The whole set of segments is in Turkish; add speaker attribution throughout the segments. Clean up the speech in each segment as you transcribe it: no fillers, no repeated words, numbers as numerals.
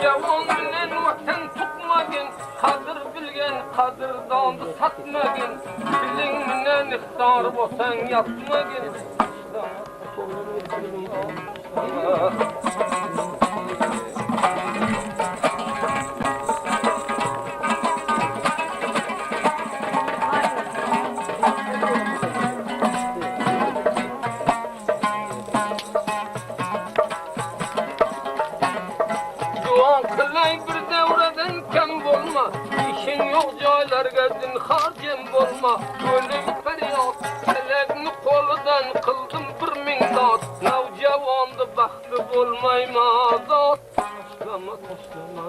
Speaker 1: Cevon bilen vatan tutmagin, kadir bilgen kadirdandı satmagin. Bilin bilen ihtar bolsan yapmagin. İşin yok joylarga zinhar jem bolma. Ölüm feryat felekni koludan kıldım bir ming dot. Navjavandı baxtı bolmayma zot. Taşlama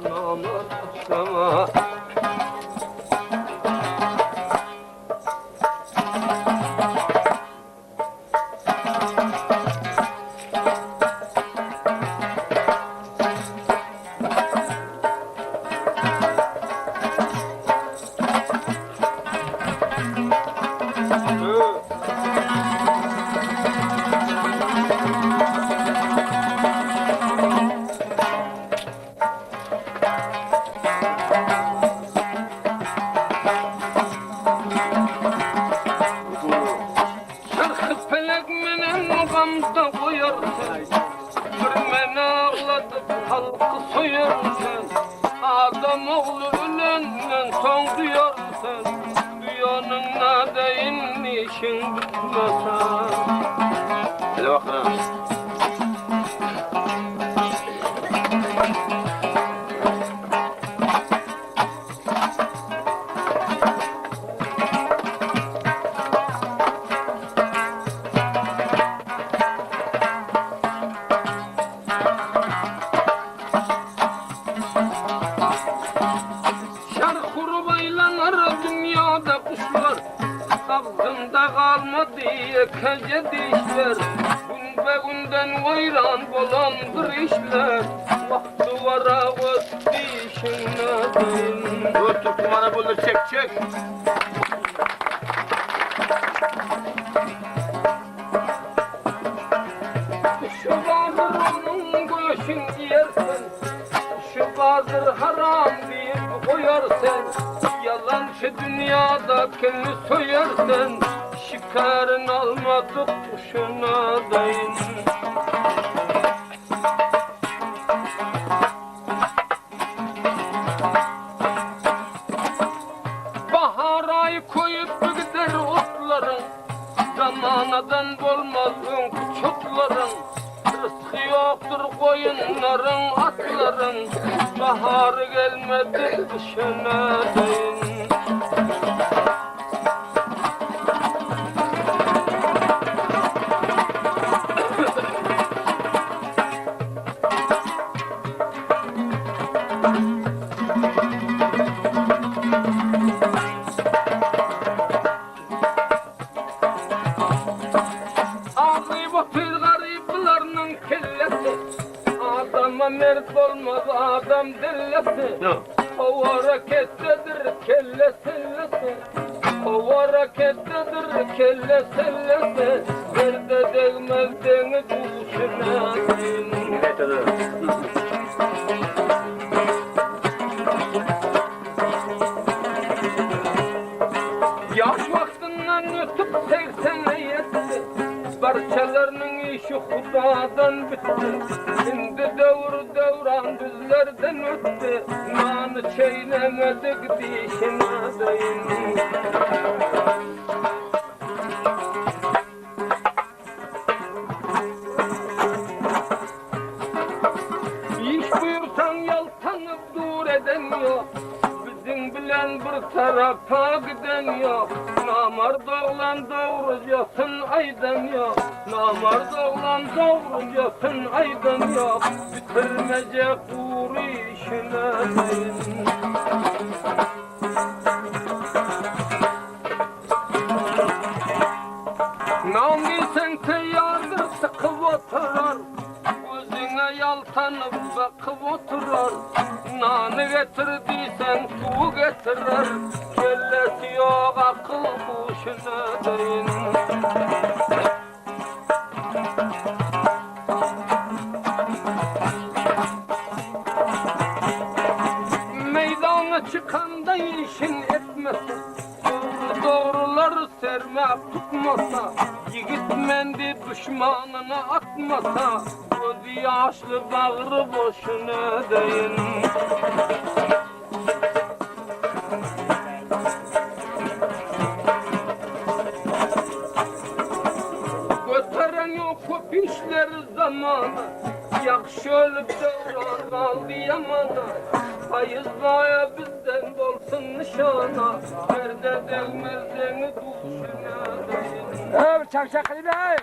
Speaker 1: namar taşlama. Adam oğlu ölenden son duyarsan, dünyanın nadeyin işin bitmesen. Hadi bakalım. Ağzımda kalmadı kece dişler. Gün be günden vayran bolan bir işler. Vakti vara vakti işine değil.
Speaker 2: Dur tutmana bulur çek.
Speaker 1: Şu bazır onun göğsün yersen, şu bazır haram deyip koyarsan, yalançı dünyada kendini soyarsan, şikarın almadık kuşuna dayın. Bahar ayı koyup gider otların, zamanadan bolmaz önkü çotların. Rızkı yoktur koyunların, atların, bahar gelmedi kışına dayın. Adama mert olmaz adam dillesi. O harekettedir kelle sellesi. O harekettedir kelle sellesi. Yerde değmez deniz kuşuna. Yaş vaktinden ötüp 80'e yetti. Parçalarının işi Hudadan bitti. Şimdi devran düzlerden öttü. Nanı çeylemedik dişine dayın. İş buyursan yaltanıp dur eden yok. Bizim bilen bir tarafa giden yok. Namard oğlan doğuracasın aydan yok. Namard oğlan doğuracasın aydan yok. Bitirmeyecek uğru işine dayın. Nami sen teyyardır sıkıp oturur. Gözüne yaltanıp bakıp oturur. Nanı getirdiysen tuğ getirir. Kellesi yok akıl kuşuna dayın. sermep tutmasa, yigit mendi düşmanına atmasa, gözü yaşlı bağrı boşuna deyin. Göteren yok o pişler zamanı, yakşı ölüp devran aldı yamana. Hayız baya bizden bolsun nişana, perde değmez seni duşuna deyin.
Speaker 3: Çak çak hadi be.